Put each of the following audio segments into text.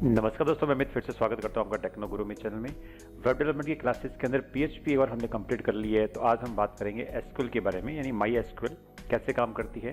नमस्कार दोस्तों, मैं अमित फिर से स्वागत करता हूं आपका टेक्नो गुरु में चैनल में। वेब डेवलपमेंट की क्लासेस के अंदर पीएचपी और हमने कंप्लीट कर ली है। तो आज हम बात करेंगे एसक्यूएल के बारे में, यानी माई एसक्यूएल कैसे काम करती है,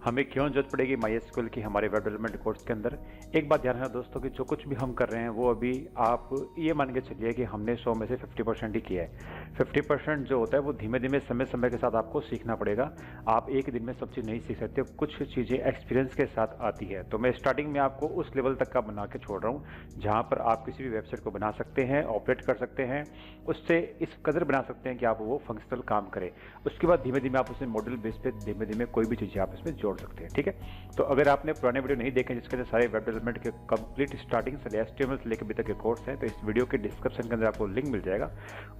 हमें क्यों जरूरत पड़ेगी माई एसक्यूएल की हमारे वेब डेवलपमेंट कोर्स के अंदर। एक बात ध्यान रखना दोस्तों कि जो कुछ भी हम कर रहे हैं वो अभी आप ये मान के चलिए कि हमने 100 में से 50% ही किया है। 50% जो होता है वो धीमे धीमे समय समय के साथ आपको सीखना पड़ेगा। आप एक दिन में सब चीज़ नहीं सीख सकते, कुछ चीज़ें एक्सपीरियंस के साथ आती है। तो मैं स्टार्टिंग में आपको उस लेवल तक का बना के छोड़ रहा हूँ जहाँ पर आप किसी भी वेबसाइट को बना सकते हैं, ऑपरेट कर सकते हैं, उससे इस कदर बना सकते हैं कि आप वो फंक्शनल काम करें। उसके बाद धीमे धीमे आप उसमें मॉडल बेस पे धीमे धीमे कोई भी चीज़ें आप इसमें जोड़ सकते हैं। ठीक है, तो अगर आपने पुराने वीडियो नहीं देखे जिसके अंदर सारे वेब डेवलपमेंट के कंप्लीट स्टार्टिंग से HTML से लेकर अभी तक के कोर्स हैं, तो इस वीडियो के डिस्क्रिप्शन के अंदर आपको लिंक मिल जाएगा,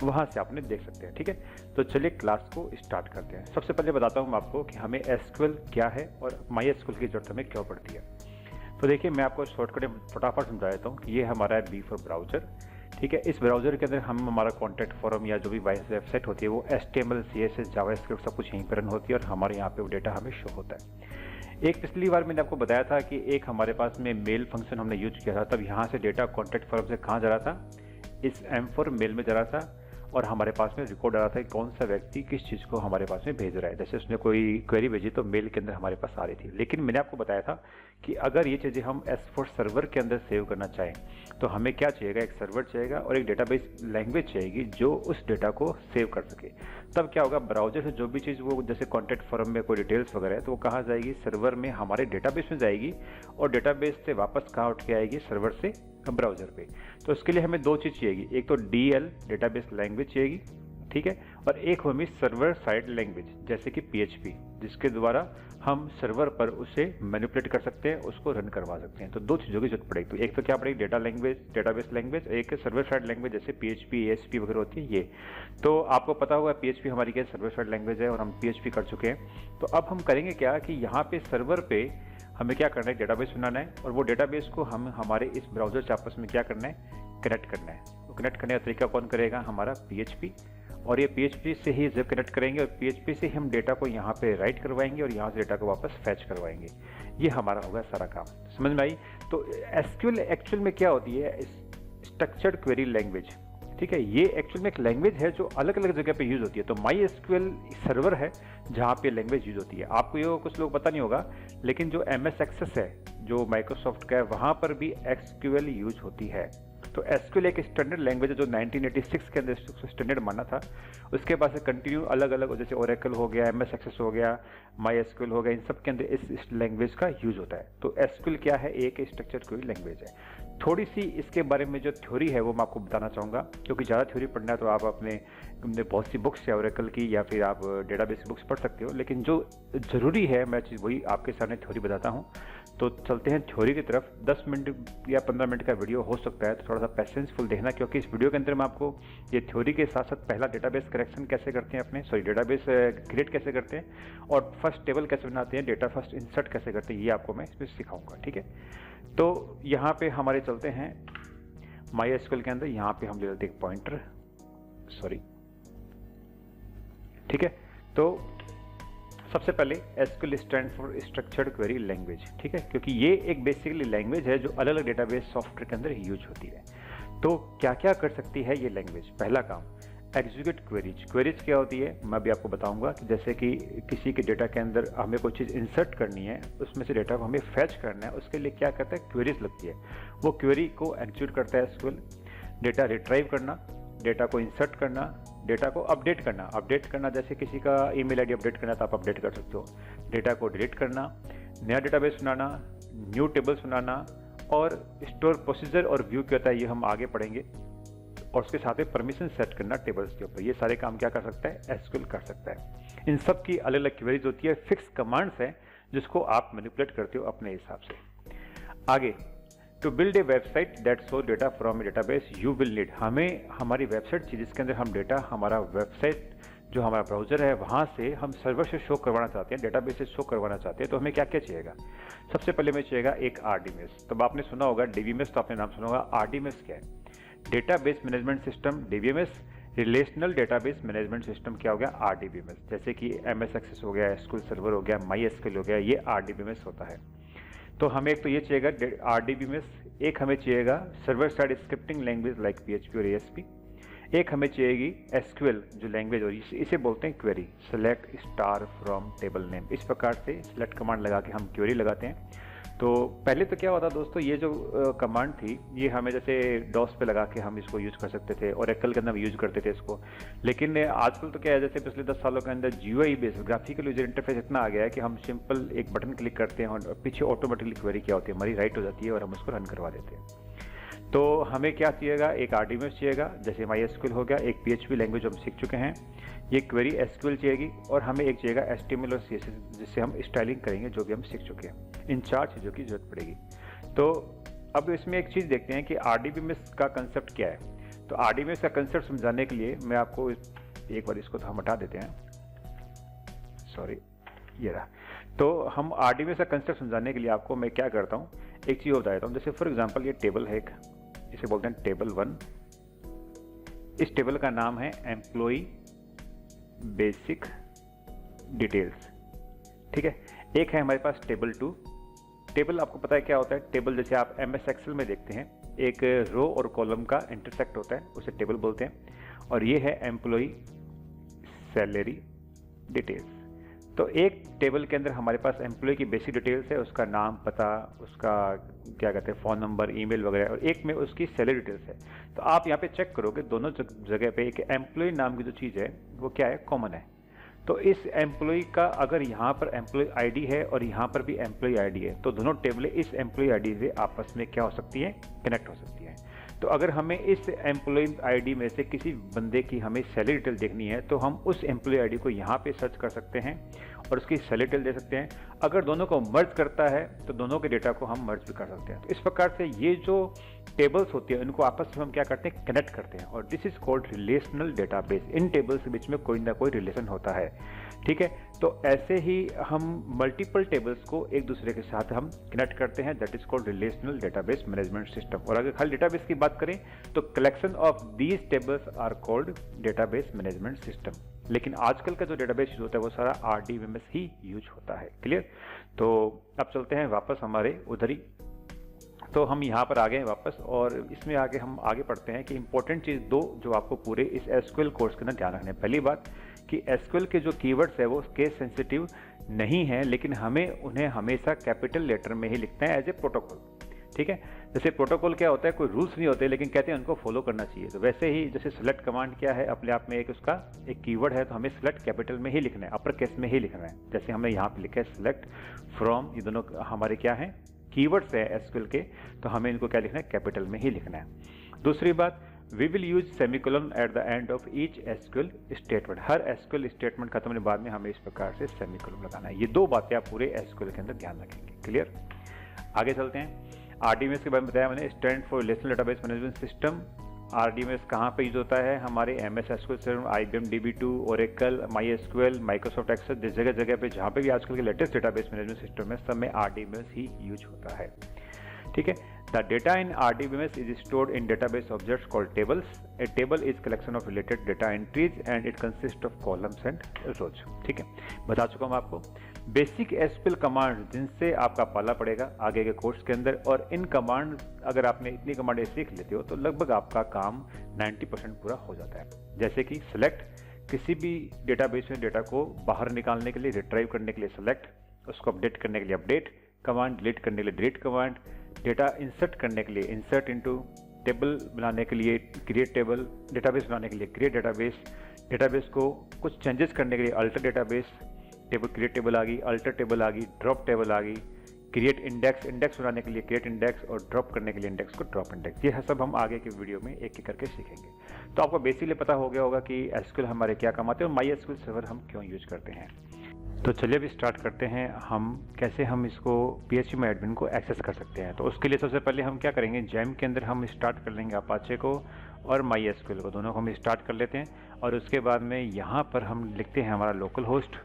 वहाँ से आपने देख सकते हैं। ठीक है, तो चलिए क्लास को स्टार्ट करते हैं। सबसे पहले बताता हूँ आपको कि हमें एसक्यूएल क्या है और माई एसक्यूएल की जरूरत हमें क्यों पड़ती है। तो देखिए, मैं आपको शॉर्टकट फटाफट समझा देता हूँ कि ये हमारा है बी फॉर ब्राउजर। ठीक है, इस ब्राउजर के अंदर हम हमारा कॉन्टैक्ट फॉर्म या जो भी वेबसाइट होती है वो HTML, CSS, जावास्क्रिप्ट सब कुछ यहीं पर रन होती है और हमारे यहाँ पे वो डेटा हमें शो होता है। एक पिछली बार मैंने आपको बताया था कि एक हमारे पास में मेल फंक्शन हमने यूज किया था, तब यहाँ से डेटा कॉन्टैक्ट फॉर्म से कहाँ जा रहा था, इस M4 मेल में जा रहा था और हमारे पास में रिकॉर्ड आ रहा था कि कौन सा व्यक्ति किस चीज़ को हमारे पास में भेज रहा है। जैसे उसने कोई क्वेरी भेजी तो मेल के अंदर हमारे पास आ रही थी। लेकिन मैंने आपको बताया था कि अगर ये चीज़ें हम S4 सर्वर के अंदर सेव करना चाहें तो हमें क्या चाहिएगा, एक सर्वर चाहिएगा और एक डेटाबेस लैंग्वेज चाहिएगी जो उस डेटा को सेव कर सके। तब क्या होगा, ब्राउजर से जो भी चीज़ वो जैसे कॉन्टैक्ट फॉर्म में कोई डिटेल्स वगैरह है तो वो कहाँ जाएगी, सर्वर में हमारे डेटाबेस में जाएगी और डेटाबेस से वापस कहाँ उठ के आएगी, सर्वर से ब्राउजर पे। तो इसके लिए हमें दो चीज़ चाहिएगी, एक तो DL डेटाबेस लैंग्वेज चाहिएगी, ठीक है, और एक हमें सर्वर साइड लैंग्वेज जैसे कि PHP, जिसके द्वारा हम सर्वर पर उसे मैनिपुलेट कर सकते हैं, उसको रन करवा सकते हैं। तो दो चीज़ों की जरूरत पड़ेगी। तो एक तो क्या पड़ेगी, डेटा लैंग्वेज डेटाबेस लैंग्वेज, एक सर्वर साइड लैंग्वेज जैसे PHP, ASP वगैरह होती है ये। तो आपको पता होगा PHP हमारी क्या सर्वर साइड लैंग्वेज है और हम PHP कर चुके हैं। तो अब हम करेंगे क्या कि यहाँ पे सर्वर पे हमें क्या करना है, डेटाबेस बनाना है और वो डेटाबेस को हम हमारे इस ब्राउजर से आपस में क्या करना है, कनेक्ट करना है। तो कनेक्ट करने का तरीका कौन करेगा, हमारा PHP, और ये PHP से ही जब कनेक्ट करेंगे और PHP से हम डेटा को यहाँ पे राइट करवाएंगे और यहाँ से डेटा को वापस फैच करवाएंगे। ये हमारा होगा सारा काम। समझ में आई? तो एसक्यूएल एक्चुअल में क्या होती है, स्ट्रक्चर्ड क्वेरी लैंग्वेज। ठीक है, ये एक्चुअल में एक लैंग्वेज है जो अलग अलग जगह पे यूज होती है। तो माई एसक्यूएल सर्वर है जहाँ पे लैंग्वेज यूज होती है। आपको ये कुछ लोग पता नहीं होगा, लेकिन जो MS एक्सेस है जो माइक्रोसॉफ्ट का है वहाँ पर भी एसक्यूएल यूज होती है। तो एसक्यूएल एक स्टैंडर्ड लैंग्वेज है जो 1986 के अंदर स्टैंडर्ड माना था। उसके बाद से कंटिन्यू अलग अलग जैसे ओरेकल हो गया, MS एक्सेस हो गया, माई एसक्यूएल हो गया, इन सब के अंदर इस लैंग्वेज का यूज होता है। तो एसक्यूएल क्या है, एक स्ट्रक्चर्ड क्वेरी लैंग्वेज है। थोड़ी सी इसके बारे में जो थ्योरी है वो मैं आपको बताना चाहूँगा, क्योंकि ज़्यादा थ्योरी पढ़ना है तो आप अपने बहुत सी बुक्स है ओरेकल की या फिर आप डेटाबेस की बुक्स पढ़ सकते हो, लेकिन जो ज़रूरी है मैं चीज़ वही आपके सामने थ्योरी बताता हूँ। तो चलते हैं थ्योरी की तरफ। 10 मिनट या 15 मिनट का वीडियो हो सकता है, तो थोड़ा सा पेशेंसफुल देखना, क्योंकि इस वीडियो के अंदर मैं आपको ये थ्योरी के साथ साथ पहला डेटाबेस करेक्शन कैसे करते हैं डेटाबेस क्रिएट कैसे करते हैं और फर्स्ट टेबल कैसे बनाते हैं, डेटा फर्स्ट इंसर्ट कैसे करते हैं, ये आपको मैं इसमें सिखाऊंगा। ठीक है, तो यहाँ पे हमारे चलते हैं माई एसक्यूएल के अंदर। यहाँ पे हम ले लेते हैं पॉइंटर, सॉरी। ठीक है, तो सबसे पहले SQL stand for structured query language. ठीक है, क्योंकि ये एक बेसिकली लैंग्वेज है जो अलग अलग डेटाबेस सॉफ्टवेयर के अंदर यूज होती है। तो क्या क्या कर सकती है ये लैंग्वेज? पहला काम, एग्जीक्यूट क्वेरीज। क्वेरीज क्या होती है मैं भी आपको बताऊंगा कि जैसे कि किसी के डेटा के अंदर हमें कोई चीज़ इंसर्ट करनी है, उसमें से डेटा को हमें फैच करना है, उसके लिए क्या करता है, क्वेरीज लगती है। वो क्वेरी को एग्जीक्यूट करता है एसक्यूएल। डेटा रिट्राइव करना, डेटा को इंसर्ट करना, डेटा को अपडेट करना जैसे किसी का ईमेल आईडी अपडेट करना तो आप अपडेट कर सकते हो। डेटा को डिलीट करना, नया डेटाबेस बनाना, न्यू टेबल्स बनाना, और स्टोर प्रोसीजर और व्यू क्या होता है ये हम आगे पढ़ेंगे। और उसके साथ में परमिशन सेट करना टेबल्स के ऊपर। ये सारे काम क्या कर सकता है, एसक्यूएल कर सकता है। इन सब की अलग अलग क्वेरीज होती है, फिक्स कमांड्स हैं जिसको आप मैनिपुलेट करते हो अपने हिसाब से। आगे, to build a website that show data from a database you will need. हमें हमारी वेबसाइट चाहिए जिसके अंदर हम डेटा, हमारा वेबसाइट जो हमारा ब्राउजर है वहाँ से हम सर्वर से शो करवाना चाहते हैं, डेटाबेस से शो करवाना चाहते हैं, तो हमें क्या क्या चाहिएगा? सबसे पहले हमें चाहिएगा एक RDMS। तब आपने सुना होगा DBMS, तो आपने नाम सुना होगा। RDMS क्या है? Database management system DBMS, relational database management system क्या हो गया, RDBMS। जैसे कि MS एक्सेस हो गया, एसक्यूएल सर्वर हो गया, माई एसक्यूएल हो गया, ये RDBMS होता है। तो हमें एक तो ये चाहिएगा RDBMS एक हमें चाहिएगा server side scripting language like PHP और ASP, एक हमें चाहिएगी SQL जो लैंग्वेज, और इसे बोलते हैं query, select star from table name. इस प्रकार से सेलेक्ट कमांड लगा के हम क्वेरी लगाते हैं। तो पहले तो क्या होता दोस्तों, ये जो कमांड थी ये हमें जैसे डॉस पे लगा के हम इसको यूज कर सकते थे, और ओरेकल के अंदर यूज करते थे इसको। लेकिन आजकल तो क्या है, जैसे पिछले 10 सालों के अंदर GUI based graphical user interface इतना आ गया है कि हम सिंपल एक बटन क्लिक करते हैं और पीछे ऑटोमेटिकली क्वेरी क्या होती है हमारी राइट हो जाती है और हम उसको रन करवा देते हैं। तो हमें क्या चाहिएगा, एक RDBMS चाहिएगा, जैसे MySQL हो गया, एक PHP लैंग्वेज हम सीख चुके हैं, ये क्वेरी SQL चाहिएगी, और हमें एक चाहिएगा HTML और CSS जिससे हम स्टाइलिंग करेंगे, जो भी हम सीख चुके हैं। इन 4 चीज़ों की जरूरत पड़ेगी। तो अब इसमें एक चीज़ देखते हैं कि RDBMS का कंसेप्ट क्या है। तो RDBMS का कंसेप्ट समझाने के लिए मैं आपको एक बार इसको तो हम हटा देते हैं, सॉरी ये रहा। तो हम RDBMS का कंसेप्ट समझाने के लिए आपको मैं क्या करता हूँ, एक चीज़ बता देता हूँ। जैसे फॉर एग्जांपल ये टेबल है, एक इसे बोलते हैं टेबल 1। इस टेबल का नाम है एम्प्लॉय बेसिक डिटेल्स, ठीक है। एक है हमारे पास टेबल 2। टेबल आपको पता है क्या होता है, टेबल जैसे आप MS एक्सेल में देखते हैं, एक रो और कॉलम का इंटरसेक्ट होता है, उसे टेबल बोलते हैं। और ये है एम्प्लॉय सैलरी डिटेल्स। तो एक टेबल के अंदर हमारे पास एम्प्लॉय की बेसिक डिटेल्स है, उसका नाम, पता, उसका क्या कहते हैं फ़ोन नंबर, ईमेल वगैरह, और एक में उसकी सैलरी डिटेल्स है। तो आप यहाँ पे चेक करोगे दोनों जगह पे एक एम्प्लॉय नाम की जो चीज़ है वो क्या है, कॉमन है। तो इस एम्प्लॉय का अगर यहाँ पर एम्प्लॉय ID है और यहाँ पर भी एम्प्लॉय ID है, तो दोनों टेबलें इस एम्प्लॉय ID से आपस में क्या हो सकती है, कनेक्ट हो सकती है। तो अगर हमें इस एम्प्लॉय ID में से किसी बंदे की हमें सैलरी डिटेल देखनी है, तो हम उस एम्प्लॉय ID को यहाँ पे सर्च कर सकते हैं और उसकी सैलरी डिटेल दे सकते हैं। अगर दोनों को मर्ज करता है तो दोनों के डेटा को हम मर्ज भी कर सकते हैं। तो इस प्रकार से ये जो टेबल्स होती है उनको आपस में हम क्या करते हैं, कनेक्ट करते हैं, और this is called relational database. In tables के बीच में कोई ना कोई रिलेशन होता है, ठीक है। तो ऐसे ही हम मल्टीपल टेबल्स को एक दूसरे के साथ हम कनेक्ट करते हैं, that is called relational database management system. और अगर खाली डेटाबेस की बात करें तो collection of these tables are called database management system. लेकिन आजकल का जो डेटाबेस यूज होता है वो सारा RDBMS ही यूज होता है, क्लियर। तो अब चलते हैं वापस हमारे उधर ही। तो हम यहाँ पर आ गए वापस, और इसमें आगे हम आगे पढ़ते हैं कि इंपॉर्टेंट चीज़ 2 जो आपको पूरे इस SQL कोर्स के अंदर ध्यान रखना है। पहली बात कि SQL के जो कीवर्ड्स है वो केस सेंसिटिव नहीं है, लेकिन हमें उन्हें हमेशा कैपिटल लेटर में ही लिखना है एज ए प्रोटोकॉल, ठीक है। जैसे प्रोटोकॉल क्या होता है, कोई रूल्स नहीं होते लेकिन कहते हैं उनको फॉलो करना चाहिए। तो वैसे ही जैसे सेलेक्ट कमांड क्या है, अपने आप में एक उसका एक कीवर्ड है, तो हमें सेलेक्ट कैपिटल में ही लिखना है, अपर केस में ही लिखना है। जैसे हमने यहाँ पे लिखा है सेलेक्ट फ्रॉम, ये दोनों हमारे क्या है, कीवर्ड्स है SQL के, तो हमें इनको क्या लिखना है, कैपिटल में ही लिखना है। दूसरी बात, we will use semicolon at the end of each SQL statement. हर SQL स्टेटमेंट खत्म होने बाद में हमें इस प्रकार से सेमीकोलन लगाना है। ये 2 बातें आप पूरे SQL के अंदर ध्यान रखेंगे, क्लियर। आगे चलते हैं। RDBMS के बारे में बताया मैंने, stand for relational database management system. RDBMS कहाँ पे यूज होता है, हमारे MS SQL server, IBM DB2, Oracle, MySQL, Microsoft Access, जिस जगह जगह पे जहाँ पे भी आजकल के लेटेस्ट डेटाबेस मैनेजमेंट सिस्टम है सब में RDBMS ही यूज होता है, ठीक है। The data in RDBMS is stored in database objects called tables. A table is collection of related data entries and it consists of columns and rows, ठीक है। बता चुका हूँ आपको बेसिक SQL कमांड जिनसे आपका पाला पड़ेगा आगे के कोर्स के अंदर, और इन कमांड अगर आपने इतनी कमांडें सीख लेते हो तो लगभग आपका काम 90% पूरा हो जाता है। जैसे कि सिलेक्ट, किसी भी डेटाबेस में डेटा को बाहर निकालने के लिए, रिट्राइव करने के लिए सिलेक्ट, उसको अपडेट करने के लिए अपडेट कमांड, डिलीट करने के लिए डिलीट कमांड, डेटा इंसर्ट करने के लिए इंसर्ट इनटू, टेबल बनाने के लिए क्रिएट टेबल, डेटाबेस बनाने के लिए क्रिएट डेटाबेस, डेटाबेस को कुछ चेंजेस करने के लिए alter database, table create table आ गई, अल्टर टेबल आ गई, ड्रॉप टेबल आ गई, क्रिएट इंडेक्स, इंडेक्स बनाने के लिए क्रिएट इंडेक्स, और ड्रॉप करने के लिए इंडेक्स को ड्रॉप इंडेक्स। ये सब हम आगे के वीडियो में एक एक करके सीखेंगे। तो आपको बेसिकली पता हो गया होगा कि SQL हमारे क्या काम आते हैं और MySQL सर्वर हम क्यों यूज करते हैं। तो चलिए अभी स्टार्ट करते हैं हम कैसे हम इसको PHP में एडमिन को एक्सेस कर सकते हैं। तो उसके लिए सबसे पहले हम क्या करेंगे, जैम के अंदर हम स्टार्ट कर लेंगे अपाचे को और MySQL को, दोनों को हम स्टार्ट कर लेते हैं। और उसके बाद में यहाँ पर हम लिखते हैं हमारा लोकल होस्ट।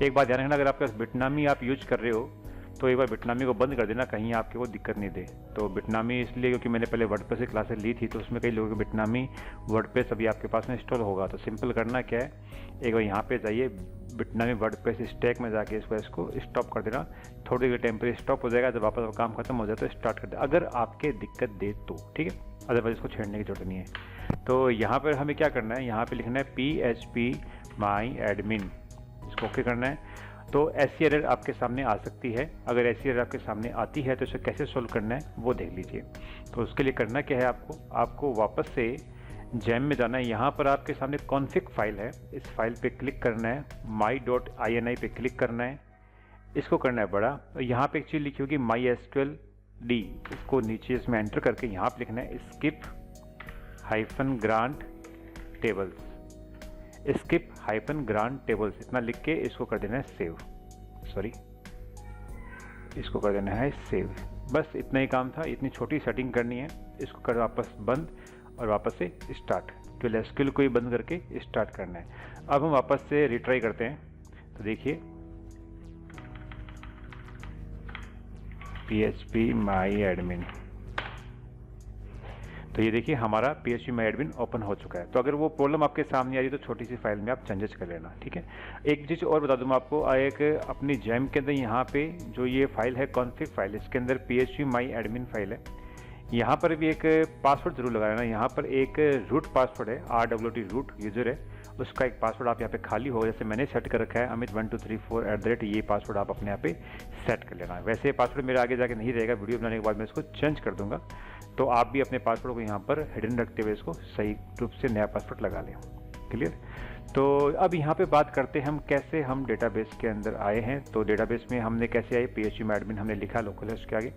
एक बात ध्यान रखना, अगर आपके पास बिटनामी आप यूज कर रहे हो तो एक बार बिटनामी को बंद कर देना, कहीं आपके को दिक्कत नहीं दे। तो बिटनामी इसलिए क्योंकि मैंने पहले वर्डप्रेस की क्लासेस ली थी, तो उसमें कई लोगों को बिटनामी वर्डप्रेस अभी आपके पास में इंस्टॉल होगा। तो सिंपल करना क्या है, एक बार यहाँ पे जाइए बिटनमी वर्डप्रेस स्टैक में जाके इसको स्टॉप कर देना। थोड़ी देर टेम्परेरी स्टॉप हो जाएगा, जब वापस काम खत्म हो जाए तो स्टार्ट कर दे, अगर आपके दिक्कत दे तो, ठीक है, अदरवाइज इसको छेड़ने की जरूरत नहीं है। तो यहाँ पर हमें क्या करना है, यहाँ पे लिखना है PHP my admin, इसको ओके करना है। तो ऐसी एरर आपके सामने आ सकती है, अगर ऐसी एरर आपके सामने आती है तो इसे कैसे सोल्व करना है वो देख लीजिए। तो उसके लिए करना क्या है, आपको वापस से जैम में जाना है। यहाँ पर आपके सामने कॉन्फिग फाइल है, इस फाइल पे क्लिक करना है, my.ini पे क्लिक करना है, इसको करना है बड़ा। और यहाँ पे एक चीज़ लिखी होगी MySQL D, इसको नीचे इसमें एंटर करके यहाँ पे लिखना है skip-grant tables, skip-grant tables, इतना लिख के इसको कर देना है सेव, इसको कर देना है सेव। बस इतना ही काम था, इतनी छोटी सेटिंग करनी है। इसको कर वापस बंद और वापस से स्टार्ट, केवल एसक्यूएल को ही बंद करके स्टार्ट करना है। अब हम वापस से रिट्राई करते हैं, तो देखिए PHP my admin, तो ये देखिए हमारा PHP my admin ओपन हो चुका है। तो अगर वो प्रॉब्लम आपके सामने आ रही है तो छोटी सी फाइल में आप चेंजेस कर लेना, ठीक है। एक चीज़ और बता दूँ मैं आपको, एक अपनी जैम के अंदर यहाँ पे जो ये फाइल है कॉन्फिग फाइल, इसके अंदर PHP my admin फाइल है। यहाँ पर भी एक पासवर्ड जरूर लगा लेना। यहाँ पर एक रूट पासवर्ड है, RWT रूट यूजर है, उसका एक पासवर्ड आप यहाँ पे खाली हो, जैसे मैंने सेट कर रखा है amit1234@, ये पासवर्ड आप अपने यहाँ पे सेट कर लेना। वैसे पासवर्ड मेरा आगे जाके नहीं रहेगा, वीडियो बनाने के बाद मैं इसको चेंज कर दूंगा, तो आप भी अपने पासवर्ड को यहाँ पर हिडन रखते हुए इसको सही रूप से नया पासवर्ड लगा लें। क्लियर। तो अब यहाँ पे बात करते हैं हम कैसे हम डेटाबेस के अंदर आए हैं। तो डेटाबेस में हमने कैसे आए, PHP my admin हमने लिखा लोकल होस्ट के आगे।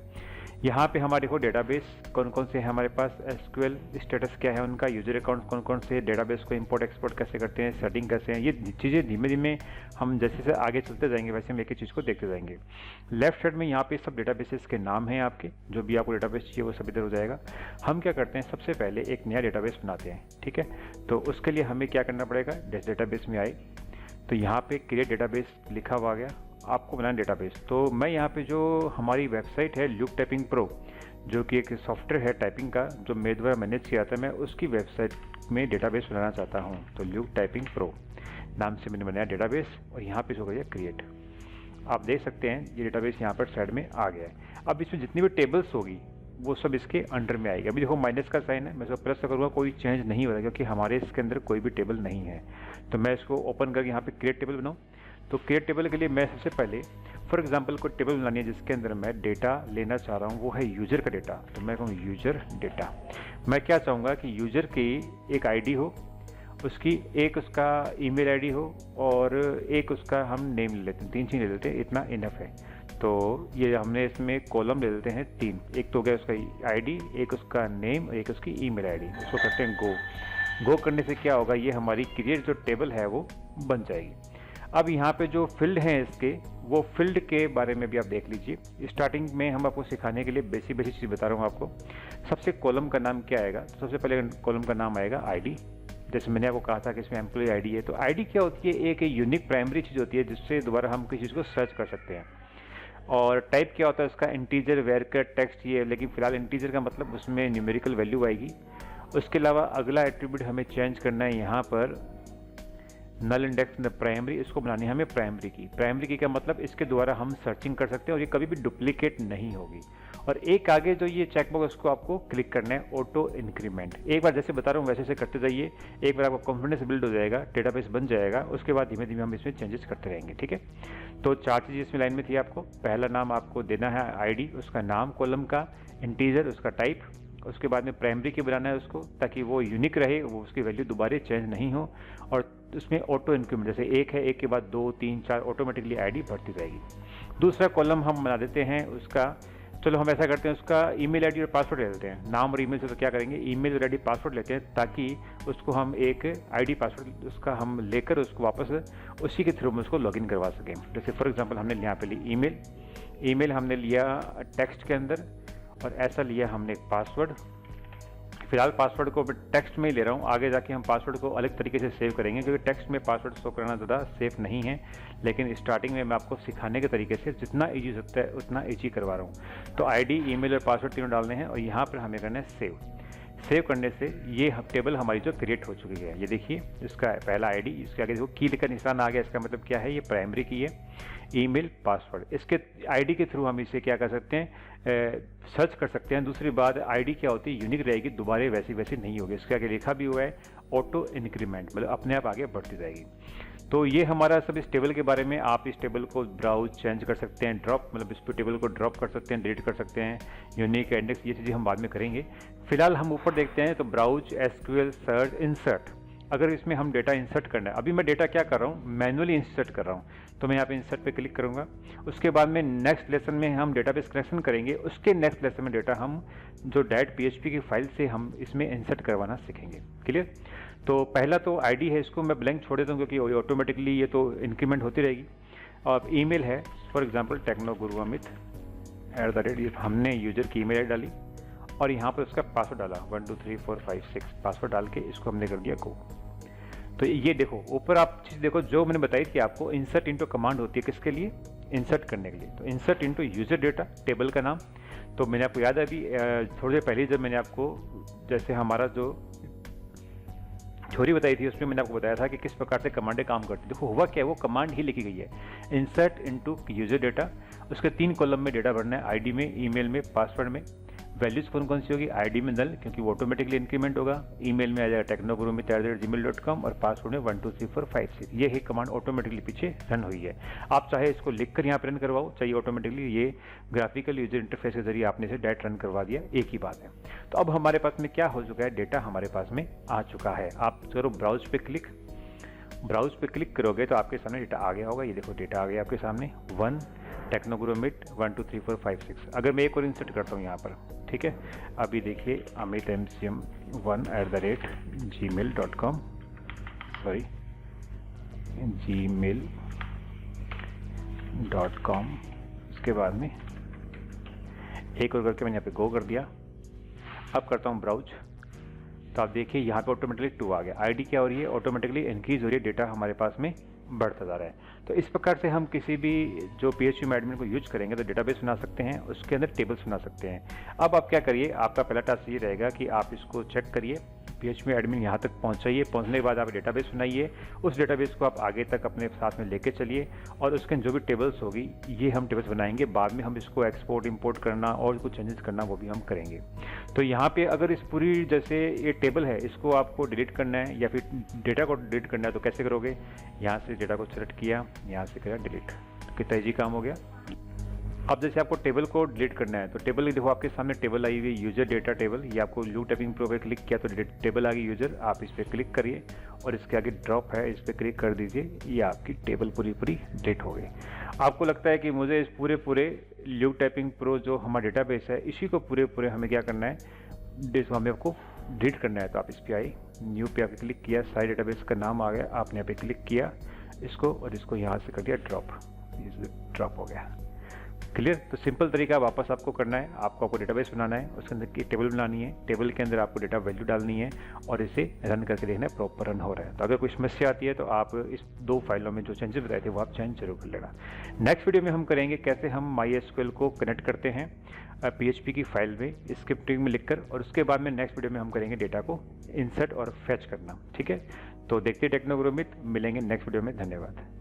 यहाँ पे हमारे देखो डेटाबेस कौन कौन से हैं हमारे पास, SQL स्टेटस क्या है उनका, यूजर अकाउंट कौन कौन से, डेटाबेस को इंपोर्ट एक्सपोर्ट कैसे करते हैं, सेटिंग कैसे हैं, ये चीज़ें धीमे धीमे हम जैसे जैसे आगे चलते जाएंगे वैसे हम एक एक चीज़ को देखते जाएंगे। लेफ्ट साइड में यहाँ पे सब डेटाबेसेस के नाम हैं आपके, जो भी आपको डेटाबेस चाहिए वो सब इधर हो जाएगा। हम क्या करते हैं, सबसे पहले एक नया डेटाबेस बनाते हैं, ठीक है। तो उसके लिए हमें क्या करना पड़ेगा, डेटाबेस में आए तो यहाँ पे क्रिएट डेटाबेस लिखा हुआ आ गया, आपको बनाना डेटाबेस। तो मैं यहाँ पे जो हमारी वेबसाइट है ल्यूक टाइपिंग प्रो, जो कि एक सॉफ्टवेयर है टाइपिंग का जो मेरे द्वारा मैनेज किया था, मैं उसकी वेबसाइट में डेटाबेस बनाना चाहता हूँ। तो ल्यूक टाइपिंग प्रो नाम से मैंने बनाया डेटाबेस और यहाँ पे हो गया क्रिएट। आप देख सकते हैं ये डेटाबेस यहाँ पर साइड में आ गया है। अब इसमें जितनी भी टेबल्स होगी वो सब इसके अंडर में आएगी। अभी देखो माइनस का साइन है, मैं इसको प्लस करूँगा कोई चेंज नहीं होगा क्योंकि हमारे इसके अंदर कोई भी टेबल नहीं है। तो मैं इसको ओपन करके यहाँ पे क्रिएट टेबल बनाऊँ। तो क्रिएट टेबल के लिए मैं सबसे पहले फॉर एग्जांपल कोई टेबल बनानी है जिसके अंदर मैं डेटा लेना चाह रहा हूँ, वो है यूजर का डेटा। तो मैं कहूँ यूजर डेटा। मैं क्या चाहूँगा कि यूजर की एक आईडी हो, उसकी एक उसका ईमेल आईडी हो और एक उसका हम नेम ले लेते हैं, 3 चीज़ ले लेते हैं, इतना इनफ है। तो ये हमने इसमें कॉलम ले लेते हैं 3, एक तो हो गया उसका आईडी, एक उसका नेम, एक उसकी ईमेल आईडी। उसको करते हैं गो करने से क्या होगा, ये हमारी क्रिएट जो टेबल है वो बन जाएगी। अब यहाँ पे जो फील्ड हैं इसके, वो फील्ड के बारे में भी आप देख लीजिए। स्टार्टिंग में हम आपको सिखाने के लिए बेसिक चीज़ बता रहा हूँ आपको। सबसे कॉलम का नाम क्या आएगा, तो सबसे पहले कॉलम का नाम आएगा आईडी। जैसे मैंने आपको कहा था कि इसमें एम्प्लॉय आईडी है, तो आईडी क्या होती है, एक यूनिक प्राइमरी चीज़ होती है जिससे दोबारा हम किसी चीज़ को सर्च कर सकते हैं। और टाइप क्या होता है उसका, इंटीजर, वेरिएबल, टेक्स्ट, ये। लेकिन फिलहाल इंटीजर का मतलब उसमें न्यूमेरिकल वैल्यू आएगी। उसके अलावा अगला एट्रीब्यूट हमें चेंज करना है, यहाँ पर नल इंडेक्स इन प्राइमरी, इसको बनानी है हमें प्राइमरी की का मतलब इसके द्वारा हम सर्चिंग कर सकते हैं और ये कभी भी डुप्लीकेट नहीं होगी। और एक आगे जो ये चेकबॉक्स, उसको आपको क्लिक करना है ऑटो इंक्रीमेंट। एक बार जैसे बता रहा हूँ वैसे करते जाइए, एक बार आपका कॉन्फिडेंस बिल्ड हो जाएगा, डेटाबेस बन जाएगा, उसके बाद धीमे धीमे हम इसमें चेंजेस करते रहेंगे, ठीक है। तो 4 चीज़ें इसमें लाइन में थी आपको। पहला नाम आपको देना है आईडी, उसका नाम कॉलम का, इंटीजर उसका टाइप, उसके बाद में प्राइमरी की बनाना है उसको ताकि वो यूनिक रहे, वो उसकी वैल्यू दोबारा चेंज नहीं हो। और उसमें ऑटो इंक्रीमेंट, जैसे 1 है 1 के बाद 2, 3, 4 ऑटोमेटिकली आईडी बढ़ती जाएगी। दूसरा कॉलम हम बना देते हैं उसका, चलो हम ऐसा करते हैं उसका ईमेल आईडी और पासवर्ड ले लेते हैं। नाम और ईमेल से तो क्या करेंगे, ईमेल और आईडी पासवर्ड लेते हैं ताकि उसको हम एक आईडी पासवर्ड उसका हम लेकर उसको वापस उसी के थ्रू में उसको लॉगिन करवा सकें। जैसे फॉर एग्जांपल हमने यहाँ पे ली ईमेल हमने लिया टेक्स्ट के अंदर और ऐसा लिया हमने एक पासवर्ड। फिलहाल पासवर्ड को टेक्स्ट में ही ले रहा हूँ, आगे जाके हम पासवर्ड को अलग तरीके से सेव करेंगे क्योंकि टेक्स्ट में पासवर्ड शो करना ज़्यादा सेफ नहीं है। लेकिन स्टार्टिंग में मैं आपको सिखाने के तरीके से जितना ईजी हो सकता है उतना ईजी करवा रहा हूँ। तो आईडी, ईमेल और पासवर्ड तीनों डालने हैं और यहाँ पर हमें करना है सेव करने से ये टेबल हमारी जो क्रिएट हो चुकी है, ये देखिए इसका पहला आईडी, इसके आगे देखो की का निशान आ गया। इसका मतलब क्या है, ये प्राइमरी की है, ईमेल पासवर्ड। इसके आईडी के थ्रू हम इसे क्या कर सकते हैं, सर्च कर सकते हैं। दूसरी बात, आईडी क्या होती है, यूनिक रहेगी, दोबारा वैसी वैसी नहीं होगी। इसके आगे लिखा भी हुआ है ऑटो इंक्रीमेंट, मतलब अपने आप आगे बढ़ती जाएगी। तो ये हमारा सब इस टेबल के बारे में। आप इस टेबल को ब्राउज चेंज कर सकते हैं, ड्रॉप मतलब इस टेबल को ड्रॉप कर सकते हैं, डिलीट कर सकते हैं, यूनिक इंडेक्स, ये चीज़ें हम बाद में करेंगे। फिलहाल हम ऊपर देखते हैं तो ब्राउज, एसक्यूएल, सर्च, इंसर्ट। अगर इसमें हम डेटा इंसर्ट करना है, अभी मैं डेटा क्या कर रहा हूँ, मैनुअली इंसर्ट कर रहा हूँ, तो मैं यहाँ पे इंसर्ट पे क्लिक करूँगा। उसके बाद में नेक्स्ट लेसन में हम डेटाबेस कनेक्शन करेंगे। उसके नेक्स्ट लेसन में डेटा हम जो डायरेक्ट PHP की फाइल से हम इसमें इंसर्ट करवाना सीखेंगे। क्लियर? तो पहला तो आईडी है, इसको मैं ब्लैंक छोड़ देता हूँ क्योंकि ऑटोमेटिकली ये तो इंक्रीमेंट होती रहेगी। और ईमेल है, फॉर एग्जांपल technoguruamit@, हमने यूजर की ईमेल डाली और यहाँ पर उसका पासवर्ड डाला 1 2 3 4 5 6, पासवर्ड डाल के इसको हमने कर दिया गो। तो ये देखो ऊपर आप चीज़ देखो जो मैंने बताई थी आपको, इंसर्ट इनटू कमांड होती है किसके लिए, इंसर्ट करने के लिए। तो insert into user data, table का नाम। तो मैंने आपको याद है अभी थोड़ी देर पहले जब मैंने आपको जैसे हमारा जो थ्योरी बताई थी उसमें मैंने आपको बताया था कि किस प्रकार से कमांडें काम करती। देखो हुआ क्या है, वो कमांड ही लिखी गई है, इंसर्ट इनटू यूजर डेटा। उसके 3 कॉलम में डेटा भरना है, आईडी में, ईमेल में, पासवर्ड में। वैल्यूज कौन सी होगी, आईडी में नल क्योंकि वो ऑटोमेटिकली इंक्रीमेंट होगा, ईमेल में आ जाएगा technoguruamit@gmail.com और पासवर्ड में 1 2 3 4 5 6। ये ही कमांड ऑटोमेटिकली पीछे रन हुई है। आप चाहे इसको लिखकर यहाँ पर रन करवाओ, चाहिए ऑटोमेटिकली, ये ग्राफिकल यूजर इंटरफेस के जरिए आपने इसे डायरेक्ट रन करवा दिया, एक ही बात है। तो अब हमारे पास में क्या हो चुका है, डेटा हमारे पास में आ चुका है। आप करो ब्राउज पे क्लिक, ब्राउज पे क्लिक करोगे तो आपके सामने डेटा आ गया होगा। ये देखो डेटा आ गया आपके सामने, 1 technoguruamit 1 2 3 4 5 6। अगर मैं एक और इंसर्ट करता हूँ यहाँ पर, ठीक है, अभी देखिए amitmcm1@gmail.com, सॉरी gmail.com। उसके बाद में एक और करके मैंने यहाँ पे गो कर दिया। अब करता हूँ ब्राउज, तो आप देखिए यहाँ पे ऑटोमेटिकली 2 आ गया। आईडी क्या हो रही है, ऑटोमेटिकली इंक्रीज हो रही है, डेटा हमारे पास में बढ़ता जा रहा है। तो इस प्रकार से हम किसी भी जो PHP में एडमिन को यूज करेंगे तो डेटाबेस बना सकते हैं, उसके अंदर टेबल्स बना सकते हैं। अब आप क्या करिए, आपका पहला टास्क ये रहेगा कि आप इसको चेक करिए, PHP एडमिन यहाँ तक पहुँचाइए, पहुँचने के बाद आप डेटाबेस बनाइए, उस डेटाबेस को आप आगे तक अपने साथ में लेके चलिए और उसके जो भी टेबल्स होगी ये हम टेबल्स बनाएंगे। बाद में हम इसको एक्सपोर्ट इंपोर्ट करना और कुछ चेंजेस करना वो भी हम करेंगे। तो यहाँ पे अगर इस पूरी जैसे ये टेबल है इसको आपको डिलीट करना है या फिर डेटा को डिलीट करना है तो कैसे करोगे, यहाँ से डेटा को सेलेक्ट किया, यहाँ से करा डिलीट, कितना ईजी काम हो गया। अब जैसे आपको टेबल को डिलीट करना है तो टेबल देखो आपके सामने टेबल आई हुई है, यूजर डेटा टेबल। ये आपको ल्यू टाइपिंग प्रो पे क्लिक किया तो टेबल आ गई यूजर, आप इस पर क्लिक करिए और इसके आगे ड्रॉप है, इस पर क्लिक कर दीजिए, ये आपकी टेबल पूरी डिलीट हो गई। आपको लगता है कि मुझे इस पूरे ल्यू टाइपिंग प्रो जो हमारा डेटाबेस है इसी को पूरे हमें क्या करना है, हमें आपको डिलीट करना है। तो आप इस पर आई, न्यू पे आपने क्लिक किया, सारे डेटाबेस का नाम आ गया, आपने यहाँ पे क्लिक किया इसको और इसको यहाँ से कर दिया ड्रॉप, ड्रॉप हो गया। क्लियर? तो सिंपल तरीका वापस आपको करना है, आपको डेटाबेस बनाना है, उसके अंदर की टेबल बनानी है, टेबल के अंदर आपको डेटा वैल्यू डालनी है और इसे रन करके देखना है प्रॉपर रन हो रहा है। तो अगर कोई समस्या आती है तो आप इस 2 फाइलों में जो चेंजेस बताए थे वो आप चेंज जरूर कर लेना। नेक्स्ट वीडियो में हम करेंगे कैसे हम MySQL को कनेक्ट करते हैं PHP की फाइल में स्क्रिप्टिंग में लिखकर, और उसके बाद में नेक्स्ट वीडियो में हम करेंगे डेटा को इंसर्ट और फैच करना। ठीक है, तो देखते टेक्नोगुरुमित, मिलेंगे नेक्स्ट वीडियो में। धन्यवाद।